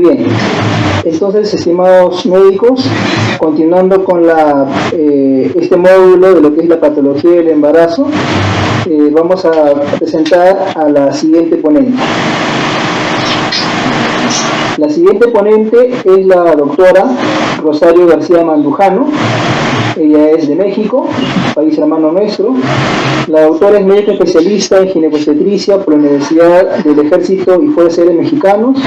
Muy bien. Entonces, estimados médicos, continuando con este módulo de lo que es la patología del embarazo, vamos a presentar a la siguiente ponente. La siguiente ponente es la doctora Rosario García Mandujano. Ella es de México, país hermano nuestro. La doctora es médica especialista en ginecobstetricia por la Universidad del Ejército y Fuerzas Aéreas Mexicanos.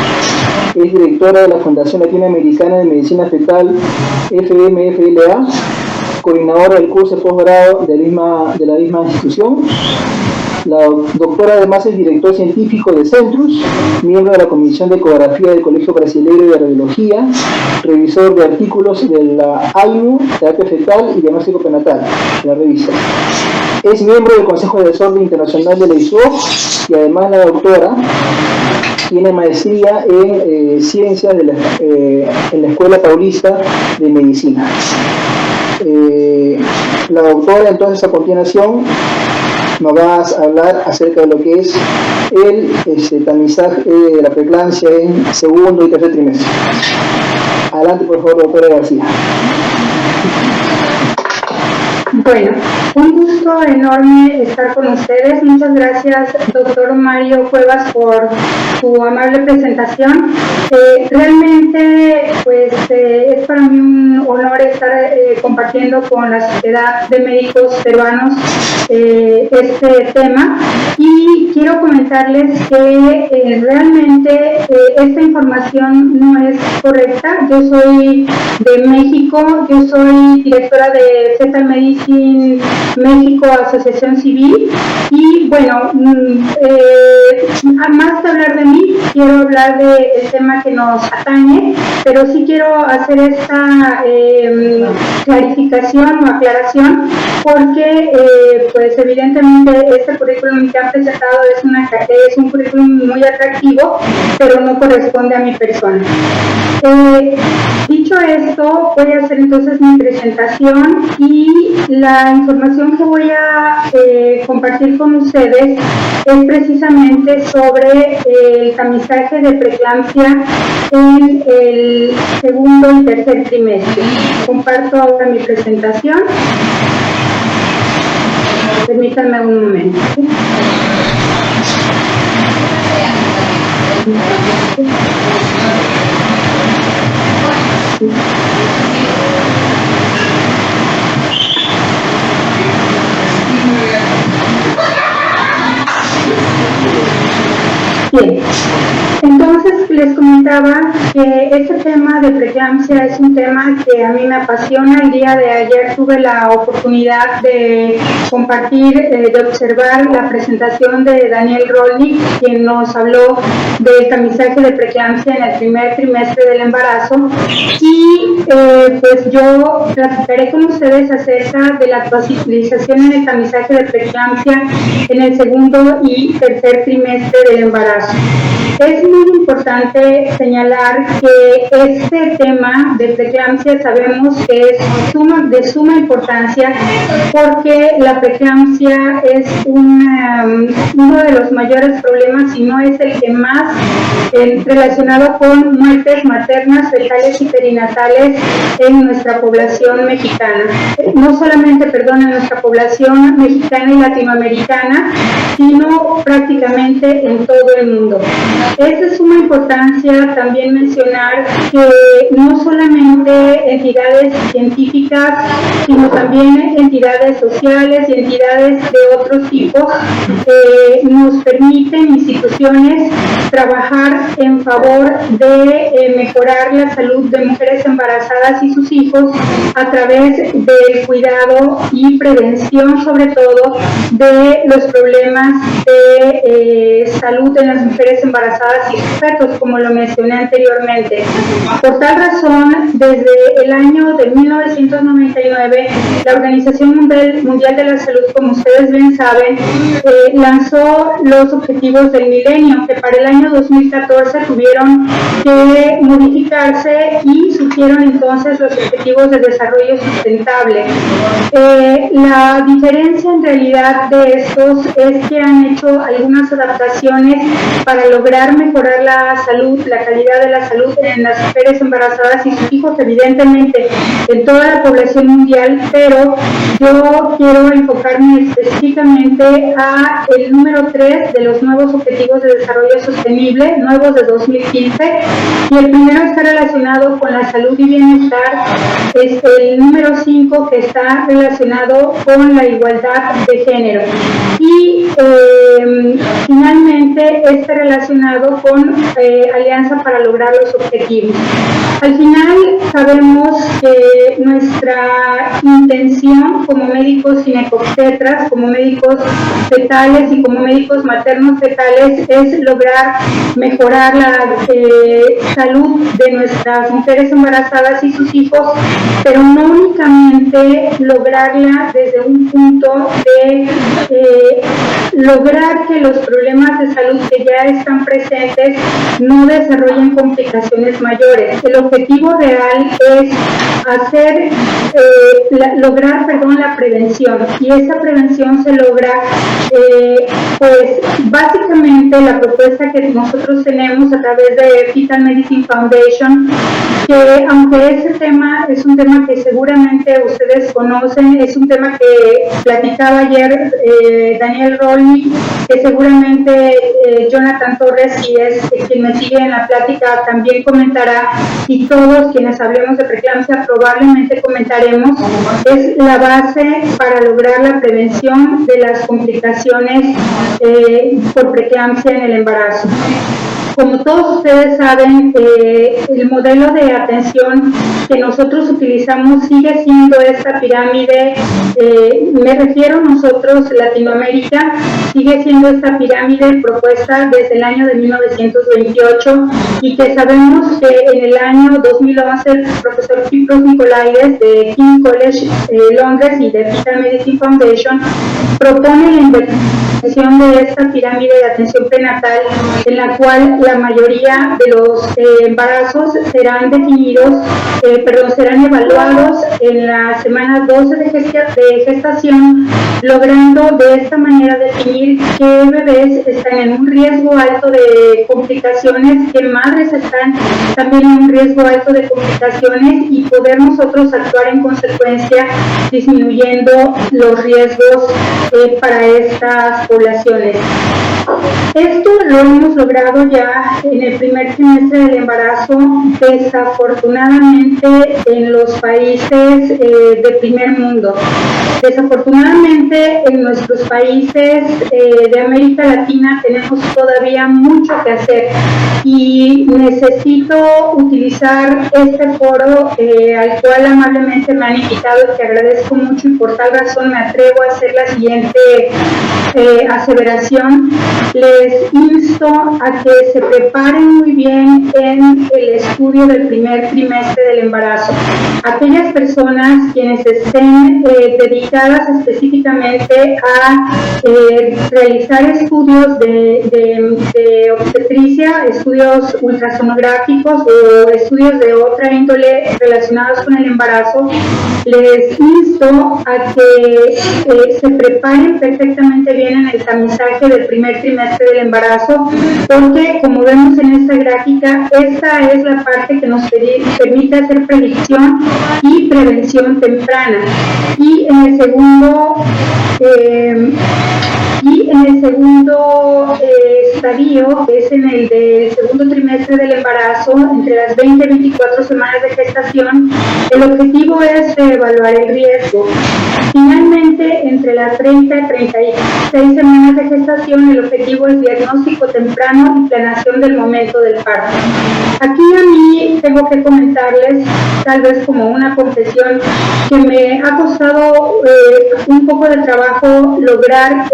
Es directora de la Fundación Latinoamericana de Medicina Fetal, FMFLA, coordinadora del curso de posgrado de la misma institución. La doctora además es director científico de Centrus, miembro de la Comisión de Ecografía del Colegio Brasileño de Radiología, revisor de artículos de la AINU, terapia fetal y diagnóstico prenatal, de la revista. Es miembro del Consejo de Desorden Internacional de la ISOP y además la doctora tiene maestría en ciencias en la Escuela Paulista de Medicina. La doctora entonces a continuación nos va a hablar acerca de lo que es el tamizaje de la preeclampsia en segundo y tercer trimestre. Adelante, por favor, doctora García. Bueno, un gusto enorme estar con ustedes. Muchas gracias, doctor Mario Cuevas, por su amable presentación. Realmente, pues, es para mí un honor estar compartiendo con la Sociedad de Médicos Peruanos este tema. Y quiero comentarles que realmente esta información no es correcta. Yo soy de México, yo soy directora de Fetal Medicine México, Asociación Civil, y bueno, más de hablar de mí, quiero hablar del tema que nos atañe, pero sí quiero hacer esta clarificación o aclaración, porque pues evidentemente este currículum que han presentado es un currículum muy atractivo, pero no corresponde a mi persona. Dicho esto, voy a hacer entonces mi presentación, y la información que voy a compartir con ustedes es precisamente sobre el tamizaje de preeclampsia en el segundo y tercer trimestre. Comparto ahora mi presentación. Permítanme un momento. Bien, entonces les comentaba que este tema de preeclampsia es un tema que a mí me apasiona. El día de ayer tuve la oportunidad de compartir, de observar la presentación de Daniel Rolnik, quien nos habló del tamizaje de preeclampsia en el primer trimestre del embarazo, y pues yo platicaré con ustedes acerca de la posibilización en el tamizaje de preeclampsia en el segundo y tercer trimestre del embarazo. Es muy importante señalar que este tema de preeclampsia sabemos que es de suma importancia, porque la preeclampsia es uno de los mayores problemas, si no es el que más, relacionado con muertes maternas, fetales y perinatales en nuestra población mexicana. No solamente, en nuestra población mexicana y latinoamericana, sino prácticamente en todo el mundo. Es de suma importancia también mencionar que no solamente entidades científicas, sino también entidades sociales y entidades de otros tipos nos permiten, instituciones, trabajar en favor de mejorar la salud de mujeres embarazadas y sus hijos a través del cuidado y prevención, sobre todo, de los problemas de salud en las mujeres embarazadas y sus fetos, como lo mencioné anteriormente. Por tal razón, desde el año de 1999, la Organización Mundial de la Salud, como ustedes bien saben, lanzó los Objetivos del Milenio, que para el año 2014 tuvieron que modificarse, y surgieron entonces los Objetivos de Desarrollo Sustentable. La diferencia en realidad de estos es que han hecho algunas adaptaciones para lograr mejorar la la salud, la calidad de la salud en las mujeres embarazadas y sus hijos, evidentemente en toda la población mundial, pero yo quiero enfocarme específicamente a el número 3 de los nuevos Objetivos de Desarrollo Sostenible, nuevos de 2015, y el primero está relacionado con la salud y bienestar, es el número 5 que está relacionado con la igualdad de género, y finalmente está relacionado con Alianza para lograr los objetivos. Al final sabemos que nuestra intención como médicos ginecobstetras, como médicos fetales y como médicos maternos fetales es lograr mejorar la salud de nuestras mujeres embarazadas y sus hijos, pero no únicamente lograrla desde un punto de lograr que los problemas de salud que ya están presentes no desarrollen complicaciones mayores. El objetivo real es lograr la prevención, y esa prevención se logra pues básicamente la propuesta que nosotros tenemos a través de Fetal Medicine Foundation, que aunque ese tema es un tema que seguramente ustedes conocen, es un tema que platicaba ayer Daniel Rolni, que seguramente Jonathan Torres, si es quien me sigue en la plática, también comentará, y todos quienes hablemos de preeclampsia probablemente comentaremos, es la base para lograr la prevención de las complicaciones por preeclampsia en el embarazo. Como todos ustedes saben, el modelo de atención que nosotros utilizamos sigue siendo esta pirámide, me refiero a nosotros, Latinoamérica, sigue siendo esta pirámide propuesta desde el año de 1928, y que sabemos que en el año 2011 el profesor Kypros Nicolaides de King's College Londres y de Fetal Medicine Foundation propone la inversión de esta pirámide de atención prenatal, en la cual la mayoría de los embarazos serán serán evaluados en la semana 12 de gestación, logrando de esta manera definir qué bebés están en un riesgo alto de complicaciones, qué madres están también en un riesgo alto de complicaciones, y poder nosotros actuar en consecuencia disminuyendo los riesgos para estas poblaciones. Esto lo hemos logrado ya en el primer trimestre del embarazo, desafortunadamente en los países de primer mundo. Desafortunadamente en nuestros países de América Latina tenemos todavía mucho que hacer, y necesito utilizar este foro al cual amablemente me han invitado, y que agradezco mucho, y por tal razón me atrevo a hacer la siguiente aseveración. Les insto a que se preparen muy bien en el estudio del primer trimestre del embarazo. Aquellas personas quienes estén dedicadas específicamente a realizar estudios de obstetricia, estudios ultrasonográficos o estudios de otra índole relacionados con el embarazo, les insto a que se preparen perfectamente bien en el tamizaje del primer trimestre del embarazo, porque como vemos en esta gráfica, esta es la parte que nos permite hacer predicción y prevención temprana. Y en el segundo estadio, que es en el del segundo trimestre del embarazo, entre las 20 y 24 semanas de gestación, el objetivo es evaluar el riesgo. Finalmente, entre las 30 y 36 semanas de gestación, el objetivo es diagnóstico temprano y planeación del momento del parto. Aquí a mí tengo que comentarles, tal vez como una confesión, que me ha costado un poco de trabajo lograr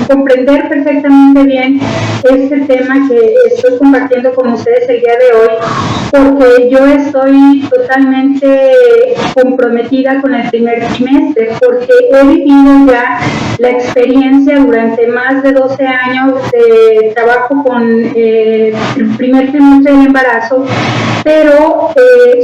comprender perfectamente bien este tema que estoy compartiendo con ustedes el día de hoy, porque yo estoy totalmente comprometida con el primer trimestre, porque he vivido ya la experiencia durante más de 12 años de trabajo con el primer trimestre del embarazo, pero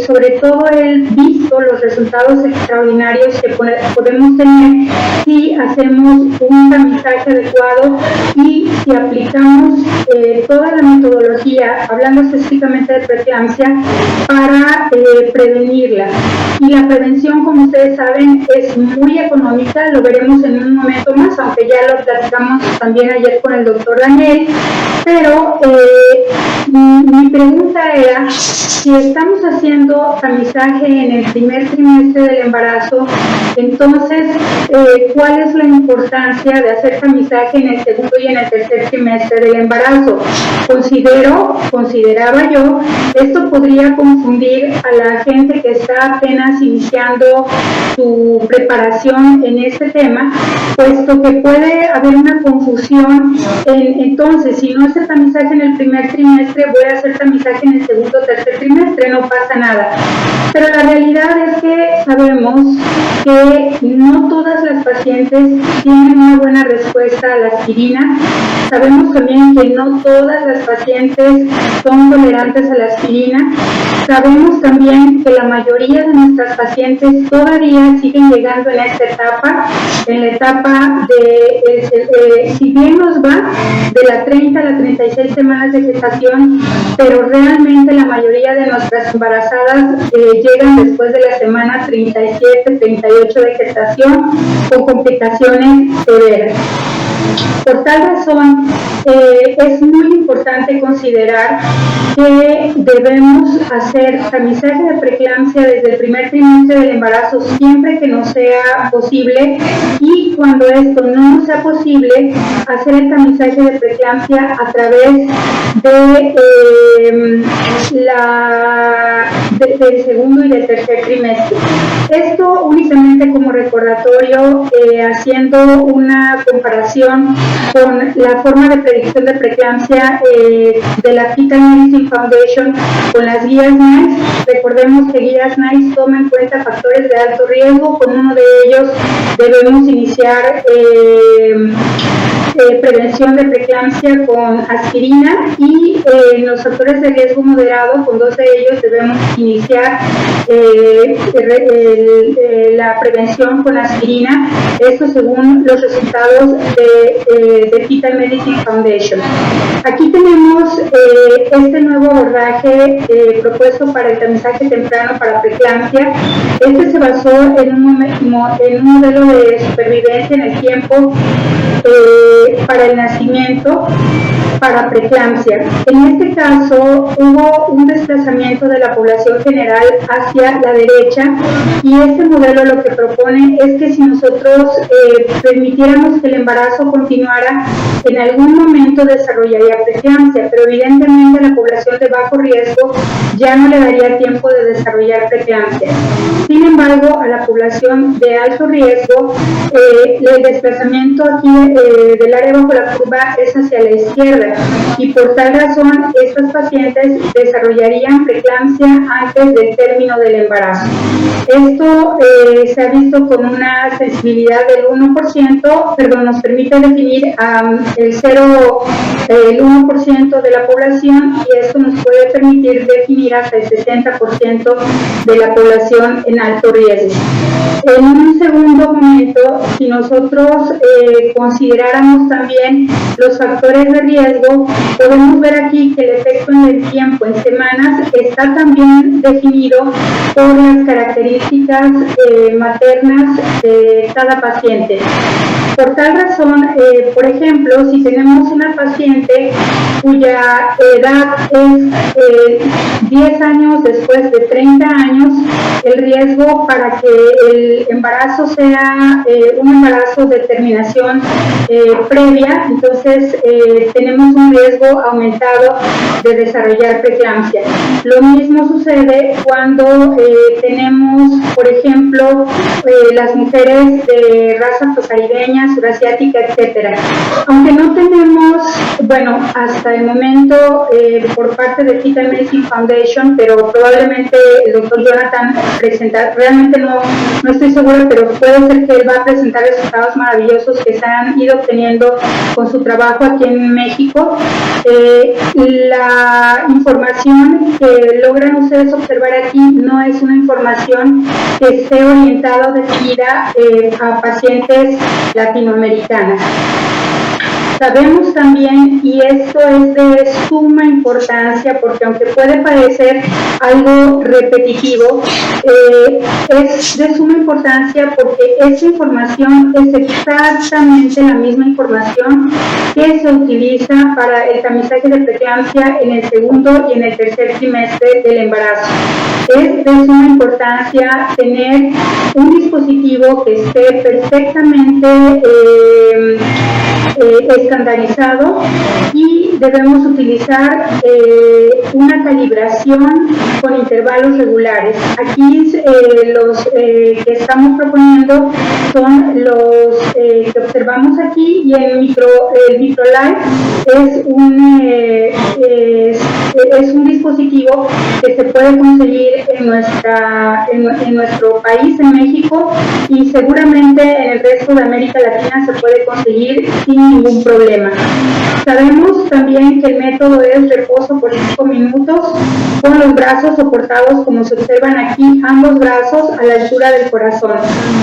sobre todo he visto los resultados extraordinarios que podemos tener si hacemos un tamizaje adecuado y si aplicamos toda la metodología, hablando específicamente de preeclampsia, para prevenirla. Y la prevención, como ustedes saben, es muy económica, lo veremos en un momento más, aunque ya lo platicamos también ayer con el doctor Daniel, pero mi pregunta era, si estamos haciendo tamizaje en el primer trimestre del embarazo, entonces, ¿cuál es la importancia de hacer tamizaje en el segundo y en el tercer trimestre del embarazo? Consideraba yo, esto podría confundir a la gente que está apenas iniciando su preparación en este tema, puesto que puede haber una confusión entonces, si no hace tamizaje en el primer trimestre, voy a hacer tamizaje en el segundo o tercer trimestre, no pasa nada. Pero la realidad es que sabemos que no todas las pacientes tienen una buena respuesta a la aspirina. Sabemos también que no todas las pacientes son tolerantes a la aspirina. Sabemos también que la mayoría de nuestras pacientes todavía siguen llegando en esta etapa, en la etapa de, si bien nos va de la 30 a la 36 semanas de gestación, pero realmente la mayoría de nuestras embarazadas llegan después de la semana 37, 38 de gestación con complicaciones severas. Por tal razón, es muy importante considerar que debemos hacer tamizaje de preeclampsia desde el primer trimestre del embarazo siempre que nos sea posible, y cuando esto no nos sea posible, hacer el tamizaje de preeclampsia a través del segundo y del tercer trimestre. Esto únicamente como recordatorio, haciendo una comparación con la forma de predicción de preeclampsia de la Fetal Medicine Foundation con las guías NICE. Recordemos que guías NICE toma en cuenta factores de alto riesgo. Con uno de ellos debemos iniciar prevención de preeclampsia con aspirina, y los factores de riesgo moderado, con dos de ellos debemos iniciar la prevención con aspirina, esto según los resultados de Fetal Medicine Foundation. Aquí tenemos este nuevo abordaje propuesto para el tamizaje temprano para preeclampsia. Este se basó en un modelo de supervivencia en el tiempo para el nacimiento para preeclampsia. En este caso hubo un desplazamiento de la población general hacia la derecha, y este modelo lo que propone es que si nosotros permitiéramos que el embarazo continuara, en algún momento desarrollaría preeclampsia, pero evidentemente la población de bajo riesgo ya no le daría tiempo de desarrollar preeclampsia. Sin embargo, a la población de alto riesgo, el desplazamiento aquí del área bajo la curva es hacia la izquierda, y por tal razón estas pacientes desarrollarían preeclampsia antes del término del embarazo. Esto se ha visto con una sensibilidad del 1%, nos permite definir el 1% de la población, y esto nos puede permitir definir hasta el 60% de la población en alto riesgo. En un segundo momento, si nosotros consideráramos también los factores de riesgo, podemos ver aquí que el efecto en el tiempo, en semanas, está también definido por las características maternas de cada paciente. Por tal razón, por ejemplo, si tenemos una paciente cuya edad es 10 años después de 30 años, el riesgo para que el embarazo sea un embarazo de terminación previa, entonces tenemos un riesgo aumentado de desarrollar preeclampsia. Lo mismo sucede cuando tenemos, por ejemplo, las mujeres de raza afrocaribeña, surasiática, etcétera. Aunque no tenemos, hasta hasta el momento por parte de Fetal Medicine Foundation, pero probablemente el doctor Jonathan presentar, realmente no estoy segura, pero puede ser que él va a presentar resultados maravillosos que se han ido obteniendo con su trabajo aquí en México. La información que logran ustedes observar aquí no es una información que esté orientada o dirigida a pacientes latinoamericanas. Sabemos también, y esto es de suma importancia, porque aunque puede parecer algo repetitivo, es de suma importancia porque esa información es exactamente la misma información que se utiliza para el tamizaje de preeclampsia en el segundo y en el tercer trimestre del embarazo. Es de suma importancia tener un dispositivo que esté perfectamente estandarizado, y debemos utilizar una calibración con intervalos regulares. Aquí los que estamos proponiendo son los que observamos aquí, y el MicroLife es un dispositivo que se puede conseguir en nuestro país, en México, y seguramente en el resto de América Latina se puede conseguir sin ningún problema. Sabemos también que el método es reposo por 5 minutos con los brazos soportados, como se observan aquí, ambos brazos a la altura del corazón.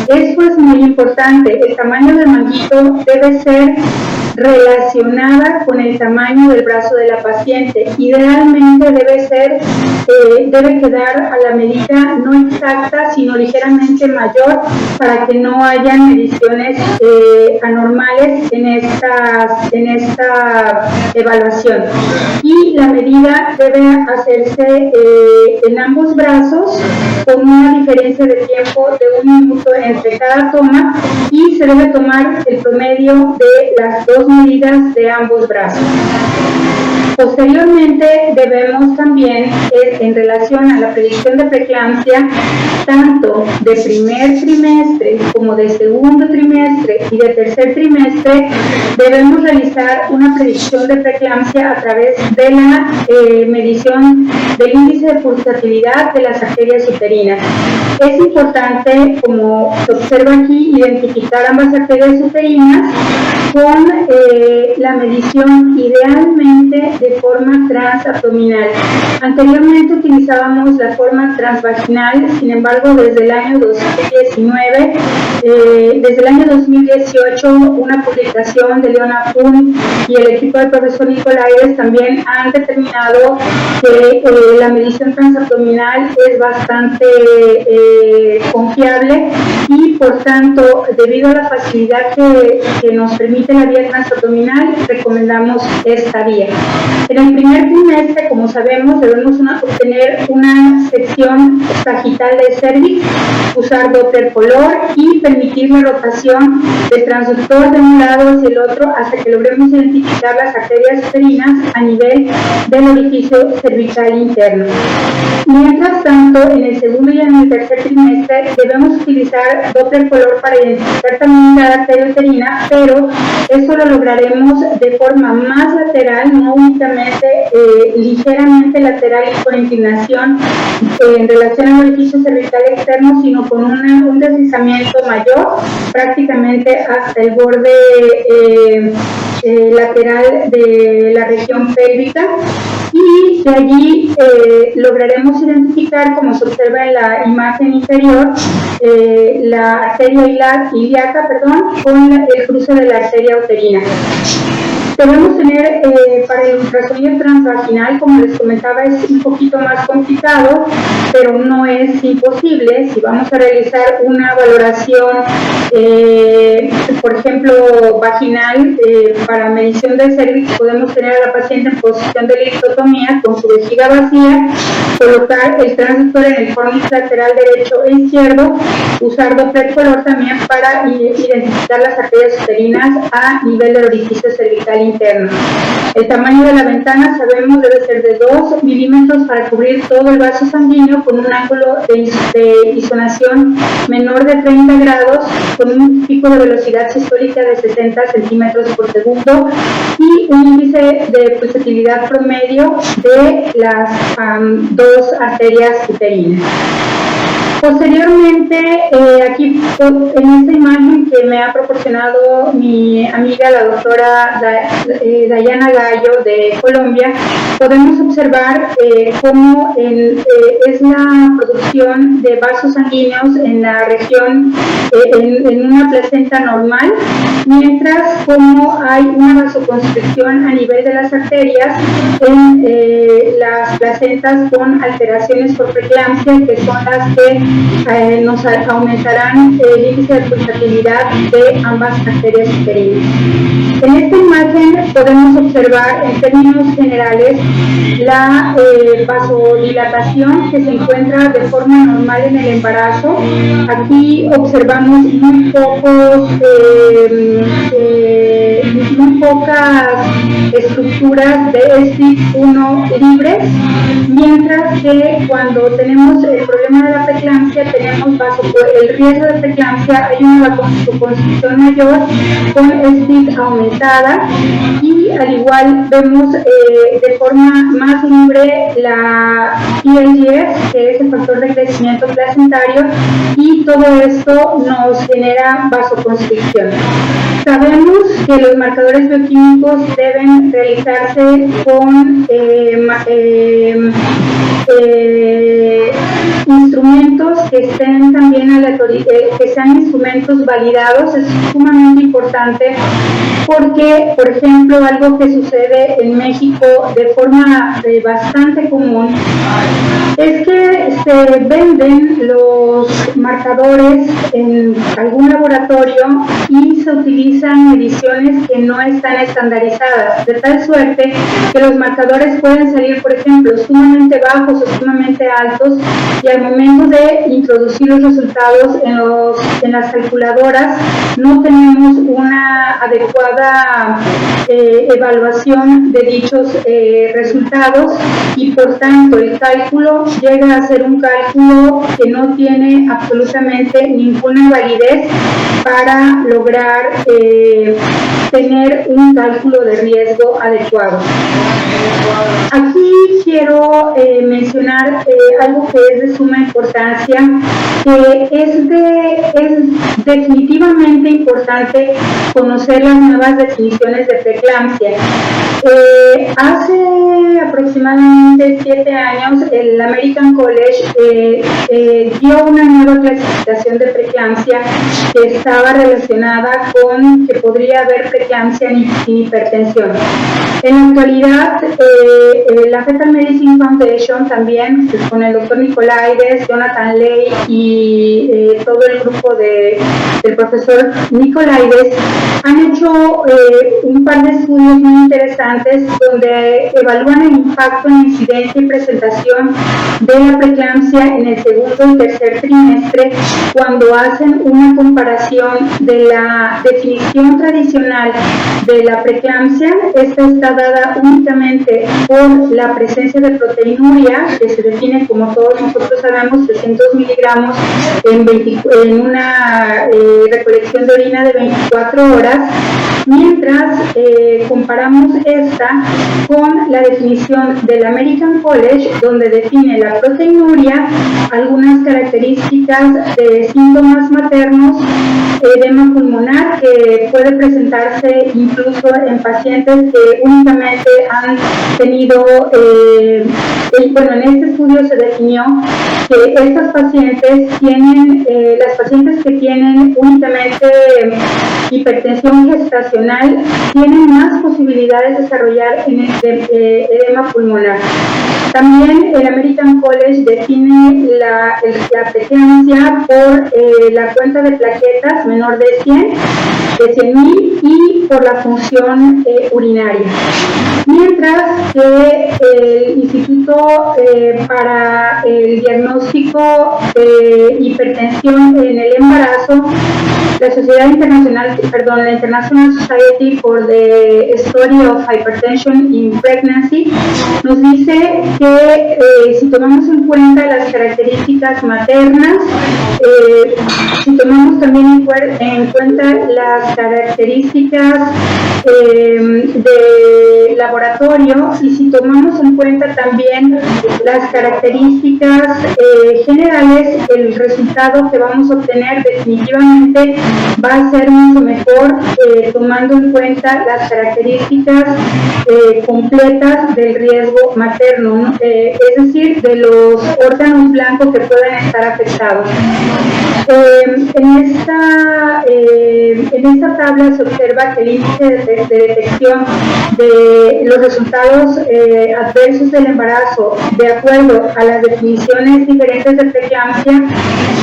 Esto es muy importante. El tamaño del manguito debe ser relacionada con el tamaño del brazo de la paciente. Idealmente debe quedar a la medida no exacta, sino ligeramente mayor, para que no haya mediciones anormales en esta evaluación. Y la medida debe hacerse en ambos brazos con una diferencia de tiempo de 1 minuto entre cada toma, y se debe tomar el promedio de las dos medidas de ambos brazos. Posteriormente debemos también, en relación a la predicción de preeclampsia, tanto de primer trimestre como de segundo trimestre y de tercer trimestre, debemos realizar una predicción de preeclampsia a través de la medición del índice de pulsatilidad de las arterias uterinas. Es importante, como se observa aquí, identificar ambas arterias uterinas con la medición idealmente de forma transabdominal. Anteriormente utilizábamos la forma transvaginal, sin embargo desde el año 2018 una publicación de Leona Kuhn y el equipo del profesor Nicolaides también han determinado que la medición transabdominal es bastante confiable, y por tanto, debido a la facilidad que nos permite la vía transabdominal, recomendamos esta vía. En el primer trimestre, como sabemos, debemos obtener una sección sagital de cervix, usar Doppler color y permitir la rotación del transductor de un lado hacia el otro hasta que logremos identificar las arterias uterinas a nivel del orificio cervical interno. Mientras tanto, en el segundo y en el tercer trimestre debemos utilizar Doppler color para identificar también la arteria uterina, pero eso lo lograremos de forma más lateral, no únicamente ligeramente lateral y con inclinación en relación al orificio cervical externo, sino con un deslizamiento mayor, prácticamente hasta el borde lateral de la región pélvica, y de allí lograremos identificar, como se observa en la imagen inferior, la arteria ilíaca con el cruce de la arteria uterina. Debemos tener para el ultrasonido transvaginal, como les comentaba, es un poquito más complicado, pero no es imposible. Si vamos a realizar una valoración, por ejemplo, vaginal, para medición del cervix, podemos tener a la paciente en posición de listotomía con su vejiga vacía, colocar el transductor en el fornix lateral derecho e izquierdo, usar Doppler color también para identificar las arterias uterinas a nivel del orificio cervical interna. El tamaño de la ventana, sabemos, debe ser de 2 milímetros para cubrir todo el vaso sanguíneo con un ángulo de isonación menor de 30 grados, con un pico de velocidad sistólica de 60 centímetros por segundo y un índice de pulsatilidad promedio de las 2 arterias uterinas. Posteriormente, aquí en esta imagen que me ha proporcionado mi amiga, la doctora Dayana Gallo de Colombia, podemos observar cómo es la producción de vasos sanguíneos en la región, en una placenta normal, mientras como hay una vasoconstricción a nivel de las arterias en las placentas con alteraciones por preeclampsia, que son las que nos aumentarán el índice de pulsatilidad de ambas arterias uterinas. En esta imagen podemos observar en términos generales la vasodilatación que se encuentra de forma normal en el embarazo. Aquí observamos muy pocas estructuras de STIC1 libres, mientras que cuando tenemos el problema de la preeclampsia, tenemos el riesgo de preeclampsia, hay una vasoconstricción mayor con STIC aumentada, y al igual vemos de forma más libre la PLGF, que es el factor de crecimiento placentario, y todo esto nos genera vasoconstricción. Sabemos que los marcadores bioquímicos deben realizarse con instrumentos que estén también que sean instrumentos validados. Es sumamente importante porque, por ejemplo, algo que sucede en México de forma bastante común es que se venden los marcadores en algún laboratorio y se utilizan mediciones que no están estandarizadas, de tal suerte que los marcadores pueden salir, por ejemplo, sumamente bajos o sumamente altos, y al momento de introducir los resultados en las calculadoras no tenemos una adecuada evaluación de dichos resultados, y por tanto el cálculo llega a ser un cálculo que no tiene absolutamente ninguna validez para lograr tener un cálculo de riesgo adecuado. Aquí quiero mencionar algo que es de suma importancia, que es definitivamente importante conocer las nuevas definiciones de preeclampsia. Hace aproximadamente 7 años el American College dio una nueva clasificación de preeclampsia que estaba relacionada con que podría haber preeclampsia sin hipertensión. En la actualidad, la Fetal Medicine Foundation también, pues, con el doctor Nicolaides, Jonathan Ley y todo el grupo del profesor Nicolaides, han hecho un par de estudios muy interesantes donde evalúan el impacto en incidencia y presentación de la preeclampsia en el segundo y tercer trimestre, cuando hacen una comparación de la definición tradicional de la preeclampsia. Esta está dada únicamente por la presencia de proteinuria, que se define, como todos nosotros sabemos, 300 miligramos en una recolección de orina de 24 horas, mientras comparamos esta con la definición del American College, donde define la proteinuria, algunas características de síntomas maternos, edema pulmonar, que puede presentarse incluso en pacientes que únicamente han tenido, bueno, en este estudio se definió que estas pacientes tienen, las pacientes que tienen únicamente hipertensión gestacional tienen más posibilidades de desarrollar edema pulmonar. También el American College define la preeclampsia por la cuenta de plaquetas menor de 100, de 100.000 y por la función urinaria. Mientras que el Instituto para el Diagnóstico de Hipertensión en el Embarazo, la International Society for the Study of Hypertension in Pregnancy, nos dice que si tomamos en cuenta las características maternas, si tomamos también en cuenta las características de laboratorio y si tomamos en cuenta también las características generales, el resultado que vamos a obtener definitivamente va a ser mucho mejor tomando en cuenta las características completas del riesgo materno, ¿no? Es decir, de los órganos blancos que puedan estar afectados. En esta tabla se observa que el índice de detección de los resultados adversos del embarazo, de acuerdo a las definiciones diferentes de preeclampsia,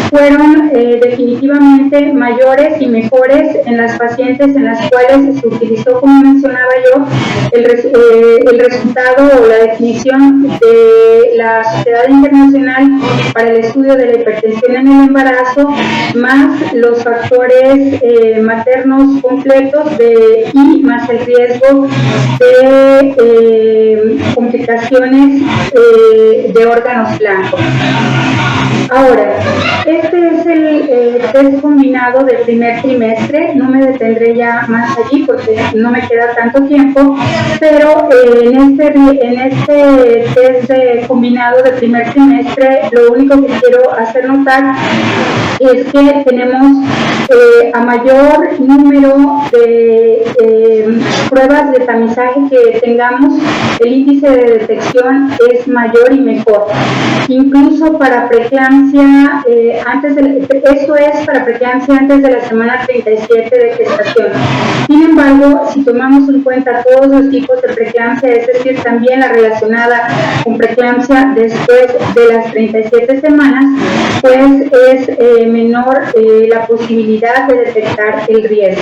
fueron definitivamente mayores y mejores en las pacientes en las cuales se utilizó, como mencionaba yo, el resultado o la definición de la Sociedad Internacional para el Estudio de la Hipertensión en el Embarazo, más los factores maternos completos y más el riesgo de complicaciones de órganos blancos. Ahora, este es el test combinado del primer trimestre. No me detendré ya más allí porque no me queda tanto tiempo, pero en este test combinado del primer trimestre, lo único que quiero hacer notar es que tenemos a mayor número de pruebas de tamizaje que tengamos, el índice de detección es mayor y mejor. Incluso para preeclampsia, esto es para preeclampsia antes de la semana 37 de gestación. Sin embargo, si tomamos en cuenta todos los tipos de preeclampsia, es decir, también la relacionada con preeclampsia después de las 37 semanas, pues es menor la posibilidad de detectar el riesgo.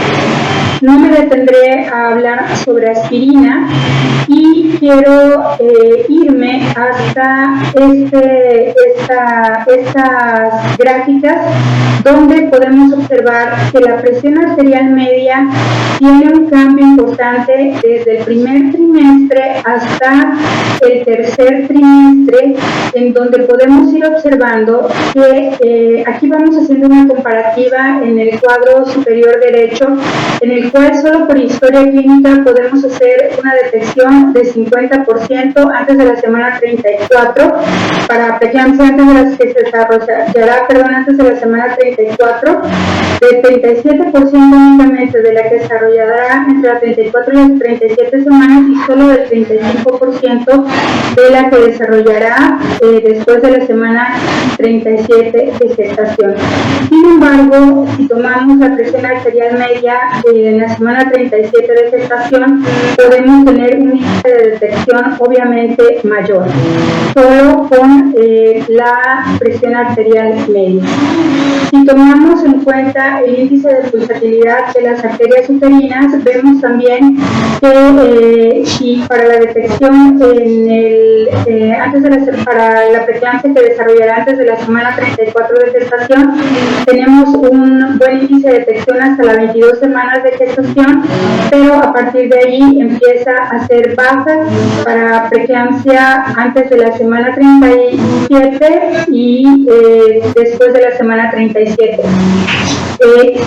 No me detendré a hablar sobre aspirina y quiero irme hasta estas gráficas donde podemos observar que la presión arterial media tiene un cambio importante desde el primer trimestre hasta el tercer trimestre, en donde podemos ir observando que aquí vamos haciendo una comparativa en el cuadro superior derecho, en el cual solo por historia clínica podemos hacer una detección de 50% antes de la semana 34 para preeclampsia antes de las que se desarrollará, antes de la semana 34, de 37% únicamente de la que desarrollará entre las 34 y las 37 semanas y solo del 35% de la que desarrollará después de la semana 37 de gestación. Sin embargo, si tomamos la presión arterial media en la semana 37 de gestación, podemos tener un índice de detección obviamente mayor, solo con la presión arterial media. Si tomamos en cuenta el índice de pulsatilidad de las arterias uterinas, vemos también que si para la detección para la preeclampsia que desarrollará antes de la semana 34 de gestación, tenemos un buen índice de detección hasta las 22 semanas de gestación, pero a partir de ahí empieza a ser baja para preeclampsia antes de la semana 37 y después de la semana 37.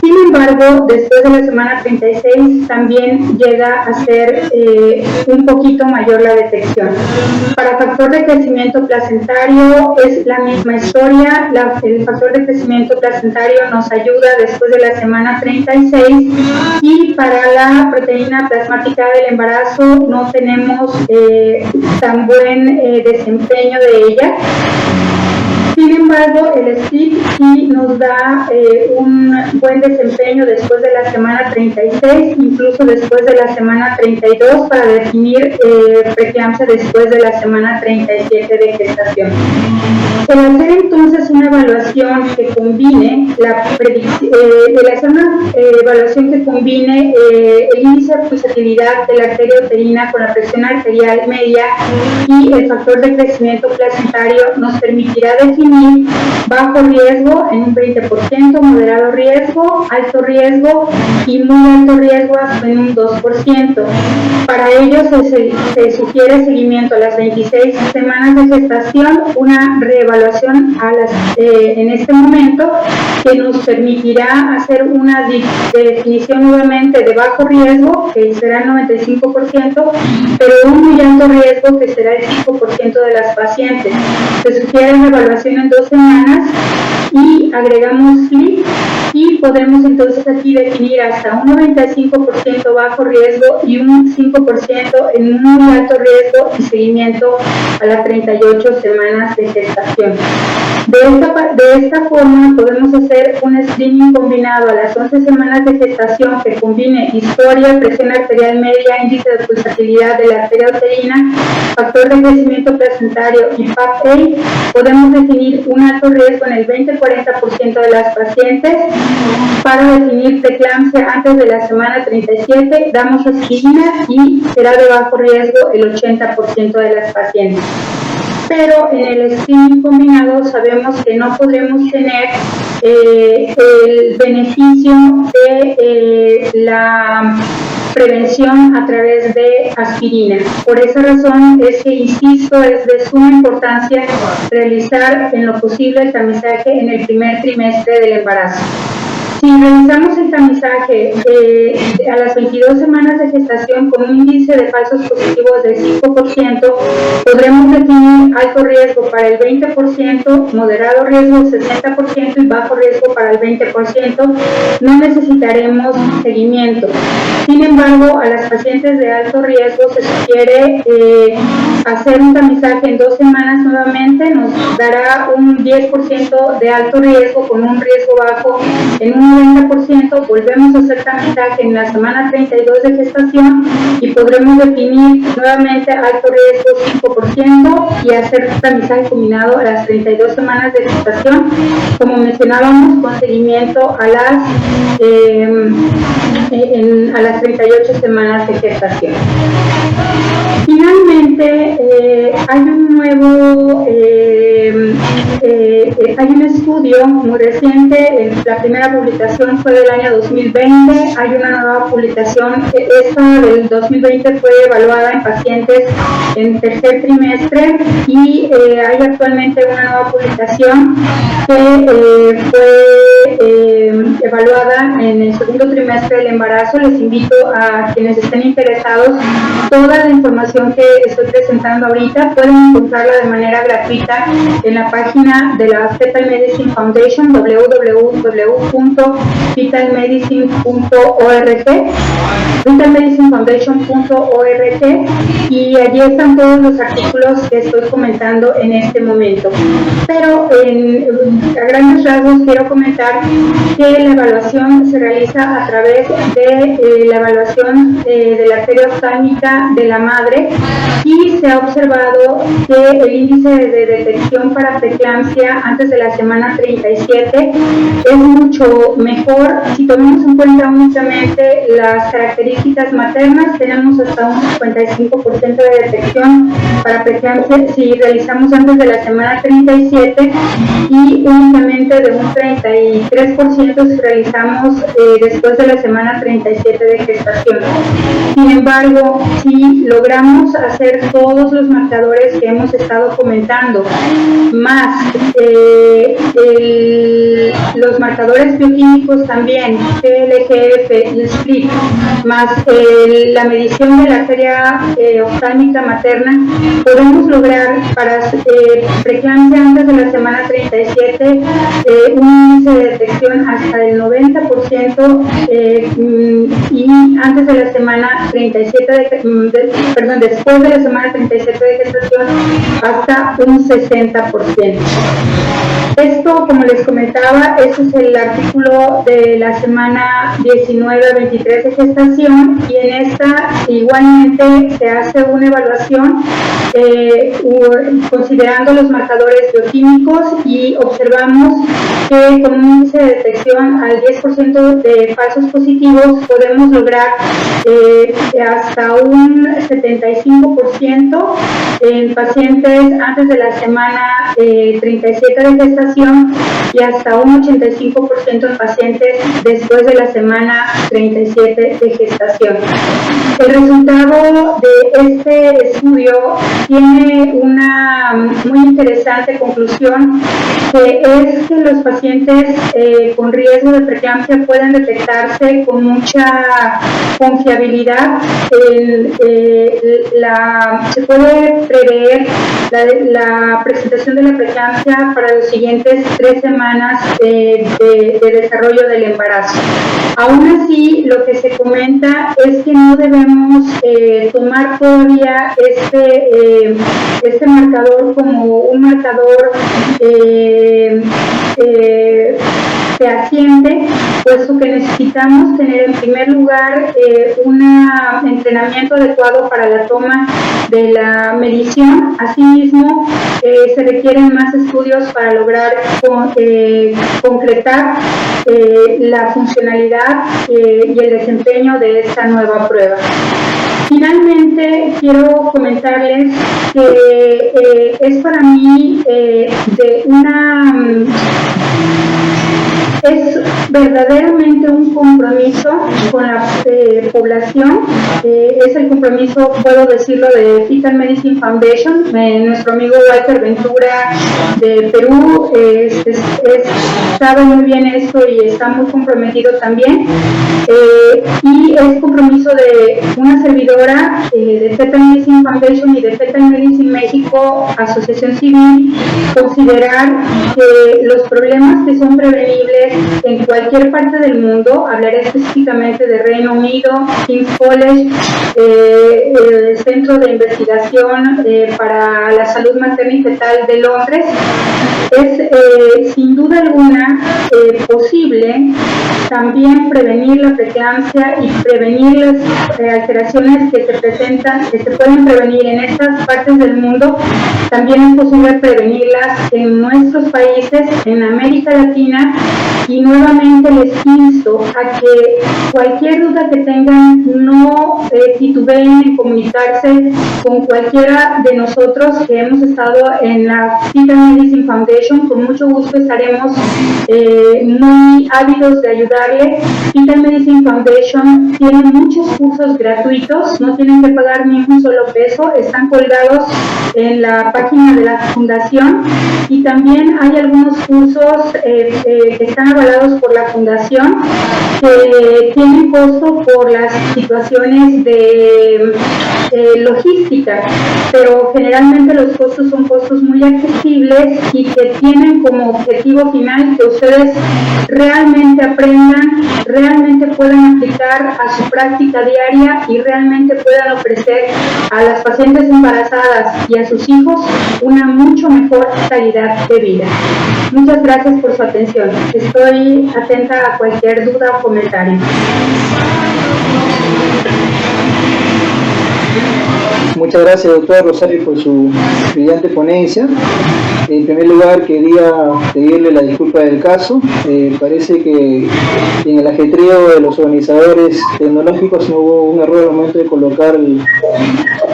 Sin embargo, después de la semana 36 también llega a ser un poquito mayor la detección. Para factor de crecimiento placentario es la misma historia. El factor de crecimiento placentario nos ayuda después de la semana 36 y para la proteína plasmática del embarazo no tenemos tan buen desempeño de ella. Sin embargo, el SPIP sí nos da un buen desempeño después de la semana 36, incluso después de la semana 32, para definir preeclampsia después de la semana 37 de gestación. El hacer entonces una evaluación que combine el índice de pulsatilidad de la arteria uterina con la presión arterial media y el factor de crecimiento placentario nos permitirá definir bajo riesgo en un 20%, moderado riesgo, alto riesgo y muy alto riesgo hasta en un 2%. Para ello se sugiere seguimiento a las 26 semanas de gestación, una reevaluación en este momento que nos permitirá hacer una definición nuevamente de bajo riesgo, que será el 95%, pero un muy alto riesgo, que será el 5% de las pacientes. Se sugiere una evaluación en 2 semanas y agregamos FLIP y podemos entonces aquí definir hasta un 95% bajo riesgo y un 5% en un muy alto riesgo y seguimiento a las 38 semanas de gestación. De esta forma podemos hacer un screening combinado a las 11 semanas de gestación que combine historia, presión arterial media, índice de pulsatilidad de la arteria uterina, factor de crecimiento placentario y PAP-A. Podemos definir un alto riesgo en el 20-40% de las pacientes. Para definir preeclampsia antes de la semana 37, damos aspirina y será de bajo riesgo el 80% de las pacientes. Pero en el screening combinado sabemos que no podremos tener el beneficio de la prevención a través de aspirina. Por esa razón es que, insisto, es de suma importancia realizar en lo posible el tamizaje en el primer trimestre del embarazo. Si realizamos el tamizaje a las 22 semanas de gestación con un índice de falsos positivos del 5%, podremos definir alto riesgo para el 20%, moderado riesgo 60% y bajo riesgo para el 20%. No necesitaremos seguimiento. Sin embargo, a las pacientes de alto riesgo se sugiere hacer un tamizaje en 2 semanas nuevamente. Nos dará un 10% de alto riesgo con un riesgo bajo en un 90%, volvemos a hacer tamizaje en la semana 32 de gestación y podremos definir nuevamente alto riesgo 5% y hacer tamizaje combinado a las 32 semanas de gestación, como mencionábamos, con seguimiento a las 38 semanas de gestación. Finalmente, hay hay un estudio muy reciente. La primera publicación fue del año 2020, hay una nueva publicación, esta del 2020 fue evaluada en pacientes en tercer trimestre y hay actualmente una nueva publicación que fue evaluada en el segundo trimestre del embarazo. Les invito a quienes estén interesados, toda la información que estoy presentando ahorita pueden encontrarla de manera gratuita en la página de la Fetal Medicine Foundation, fetalmedicinefoundation.org, y allí están todos los artículos que estoy comentando en este momento. Pero a grandes rasgos quiero comentar que la evaluación se realiza a través de la evaluación de la arteria oftálmica de la madre, y se ha observado que el índice de detección para preeclampsia antes de la semana 37 es mucho mejor. Si tomamos en cuenta únicamente las características maternas, tenemos hasta un 55% de detección para preeclampsia si realizamos antes de la semana 37 y únicamente de un 33% si realizamos después de la semana 37 de gestación. Sin embargo, si logramos hacer todos los marcadores que hemos estado comentando, más los marcadores bioquímicos también, TLGF, el split, más la medición de la arteria oftálmica materna, podemos lograr para preeclampsia antes de la semana 37 un índice de detección hasta el 90% y antes de la semana 37 después de la semana 37 de gestación hasta un 60%. Esto, como les comentaba, este es el artículo de la semana 19 a 23 de gestación, y en esta igualmente se hace una evaluación considerando los marcadores bioquímicos, y observamos que con un índice de detección al 10% de falsos positivos podemos lograr hasta un 75% en pacientes antes de la semana 37 de gestación y hasta un 85% en pacientes después de la semana 37 de gestación. El resultado de este estudio tiene una muy interesante conclusión, que es que los pacientes con riesgo de preeclampsia pueden detectarse con mucha confiabilidad. Se puede prever la presentación de la preeclampsia para los siguientes 3 semanas de desarrollo del embarazo. Aún así, lo que se comenta es que no debemos tomar todavía este marcador como un marcador fehaciente, puesto que necesitamos tener en primer lugar un entrenamiento adecuado para la toma de la medición. Asimismo, se requieren más estudios para lograr concretar la funcionalidad y el desempeño de esta nueva prueba. Finalmente, quiero comentarles que es para mí es verdaderamente un compromiso con la población. Es el compromiso, puedo decirlo, de Fetal Medicine Foundation. Nuestro amigo Walter Ventura de Perú sabe muy bien esto y está muy comprometido también. Y es compromiso de una servidora de Fetal Medicine Foundation y de Fetal Medicine México, Asociación Civil, considerar que los problemas que son prevenibles en cualquier parte del mundo, hablaré específicamente de Reino Unido, King's College, el Centro de Investigación para la Salud Materna y Fetal de Londres, es sin duda alguna posible también prevenir la preeclampsia y prevenir las alteraciones que se presentan, que se pueden prevenir en estas partes del mundo. También es posible prevenirlas en nuestros países, en América Latina, y nuevamente les insto a que cualquier duda que tengan no titubeen en comunicarse con cualquiera de nosotros que hemos estado en la Fetal Medicine Foundation. Con mucho gusto estaremos muy ávidos de ayudarle. Fetal Medicine Foundation tiene muchos cursos gratuitos, no tienen que pagar ni un solo peso, están colgados en la página de la fundación, y también hay algunos cursos que están avalados por la fundación, que tienen costo por las situaciones de logística, pero generalmente los costos son costos muy accesibles y que tienen como objetivo final que ustedes realmente aprendan, realmente puedan aplicar a su práctica diaria y realmente puedan ofrecer a las pacientes embarazadas y a sus hijos una mucho mejor calidad de vida. Muchas gracias por su atención. Estoy atenta a cualquier duda o comentario. Muchas gracias, doctora Rosario, por su brillante ponencia. En primer lugar, quería pedirle la disculpa del caso. Parece que en el ajetreo de los organizadores tecnológicos no hubo un error al momento de colocar el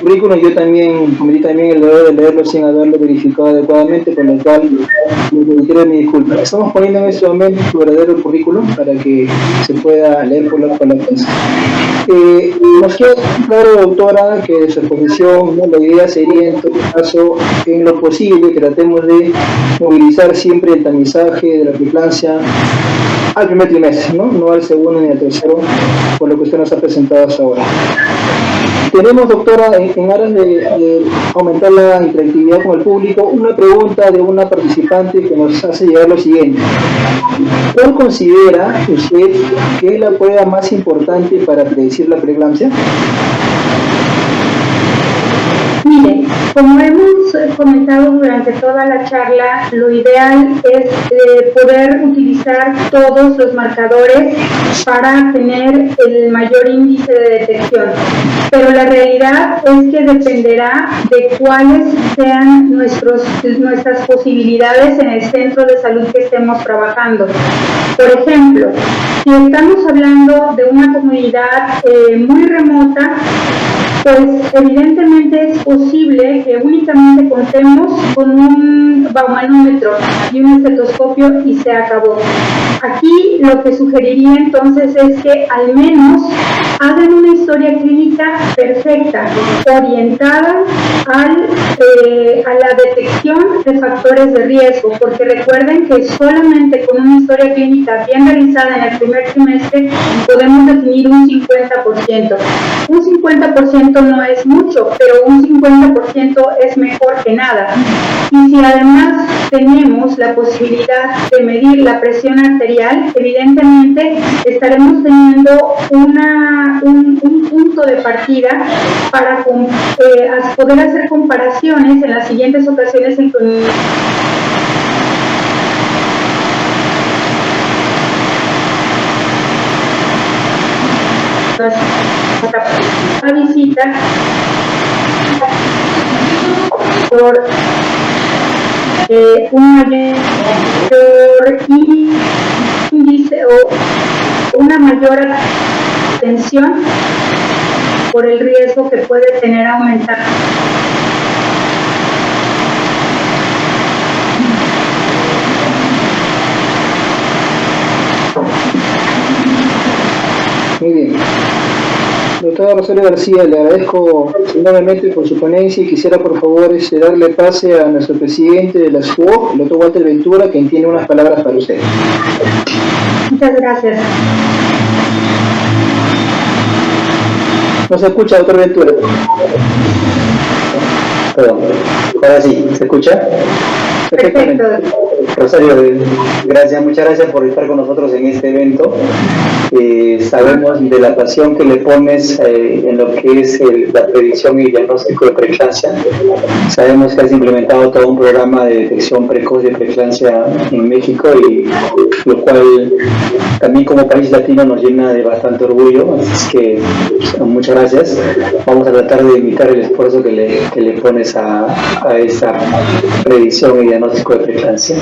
currículum. Yo también cometí el error de leerlo sin haberlo verificado adecuadamente, por lo cual le quiero mi disculpa. Estamos poniendo en este momento su verdadero currículum para que se pueda leer por la prensa. Nos queda claro, doctora, que de su exposición, ¿no?, la idea sería, en todo caso, en lo posible, que tratemos de movilizar siempre el tamizaje de la preeclampsia al primer trimestre, no al segundo ni al tercero, por lo que usted nos ha presentado hasta ahora. Tenemos, doctora, en aras de aumentar la interactividad con el público, una pregunta de una participante que nos hace llegar lo siguiente. ¿Cuál considera usted que es la prueba más importante para predecir la preeclampsia? Mire, como hemos comentado durante toda la charla, lo ideal es poder utilizar todos los marcadores para tener el mayor índice de detección. Pero la realidad es que dependerá de cuáles sean nuestras posibilidades en el centro de salud que estemos trabajando. Por ejemplo, si estamos hablando de una comunidad muy remota, pues evidentemente es posible que únicamente contemos con un baumanómetro y un estetoscopio y se acabó. Aquí lo que sugeriría entonces es que al menos hagan una historia clínica perfecta, orientada a la detección de factores de riesgo, porque recuerden que solamente con una historia clínica bien realizada en el primer trimestre podemos definir un 50%. Un 50% no es mucho, pero un 50% es mejor que nada. Y si además tenemos la posibilidad de medir la presión arterial, evidentemente estaremos teniendo un punto de partida para poder hacer comparaciones en las siguientes ocasiones en que la visita por un mayor índice o una mayor atención por el riesgo que puede tener aumentar. Muy bien. Doctora Rosario García, le agradezco enormemente por su ponencia y quisiera por favor darle pase a nuestro presidente de la SWOP, el doctor Walter Ventura, quien tiene unas palabras para usted. Muchas gracias. No se escucha, doctor Ventura. Perdón, ahora sí, ¿se escucha? Perfecto. Rosario, muchas gracias por estar con nosotros en este evento. Sabemos de la pasión que le pones en lo que es la predicción y diagnóstico de preeclampsia. Sabemos que has implementado todo un programa de detección precoz de preeclampsia en México, y lo cual también como país latino nos llena de bastante orgullo. Así que muchas gracias. Vamos a tratar de imitar el esfuerzo que le pones a esta predicción y diagnóstico de preeclampsia.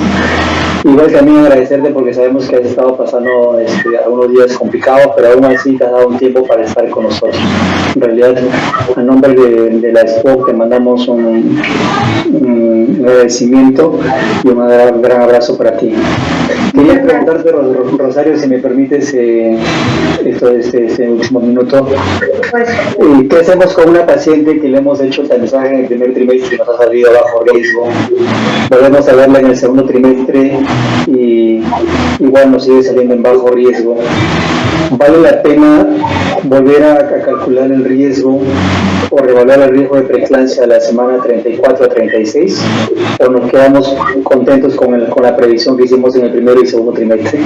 Igual también agradecerte porque sabemos que has estado pasando algunos días complicados, pero aún así te has dado un tiempo para estar con nosotros. En realidad, a nombre de la SWOP te mandamos un agradecimiento y un gran abrazo para ti. Quería preguntarte, Rosario, si me permites este último minuto. ¿Qué hacemos con una paciente que le hemos hecho el tamizaje en el primer trimestre y nos ha salido bajo riesgo? Volvemos a verla en el segundo trimestre y igual nos sigue saliendo en bajo riesgo. ¿Vale la pena volver a calcular el riesgo o reevaluar el riesgo de preeclampsia a la semana 34 a 36? ¿O nos quedamos contentos con la previsión que hicimos en el primero y segundo trimestre?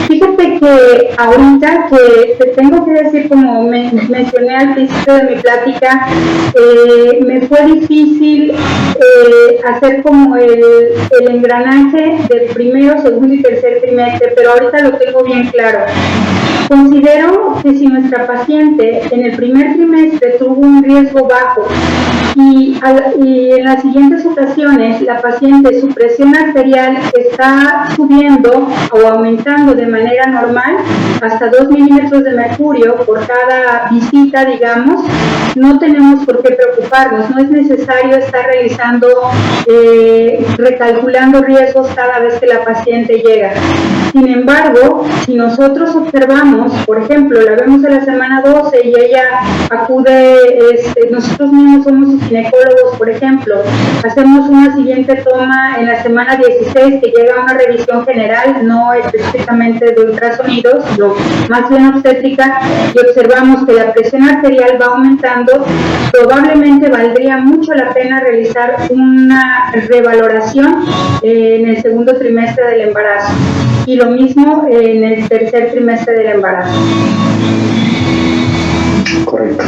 Fíjate que ahorita que te tengo que decir, como mencioné al principio de mi plática, me fue difícil hacer como el engranaje del primero, segundo y tercer trimestre, pero ahorita lo tengo bien claro. Considero que si nuestra paciente en el primer trimestre tuvo un riesgo bajo y en las siguientes ocasiones la paciente, su presión arterial está subiendo o aumentando de manera normal hasta 2 milímetros de mercurio por cada visita, digamos, no tenemos por qué preocuparnos, no es necesario estar realizando, recalculando riesgos cada vez que la paciente llega. Sin embargo, si nosotros observamos, por ejemplo, la vemos a la semana 12 y ella acude, nosotros mismos somos sus ginecólogos, por ejemplo, hacemos una siguiente toma en la semana 16 que llega a una revisión general, no específicamente de ultrasonido, Estados Unidos, más bien obstétrica, y observamos que la presión arterial va aumentando, probablemente valdría mucho la pena realizar una revaloración en el segundo trimestre del embarazo y lo mismo en el tercer trimestre del embarazo. Correcto.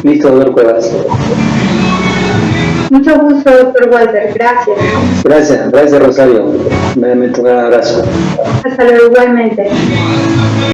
Listo, doctor Cuevas. Mucho gusto, doctor Walter. Gracias. Gracias, Rosario. Me toca un abrazo. Hasta luego, igualmente.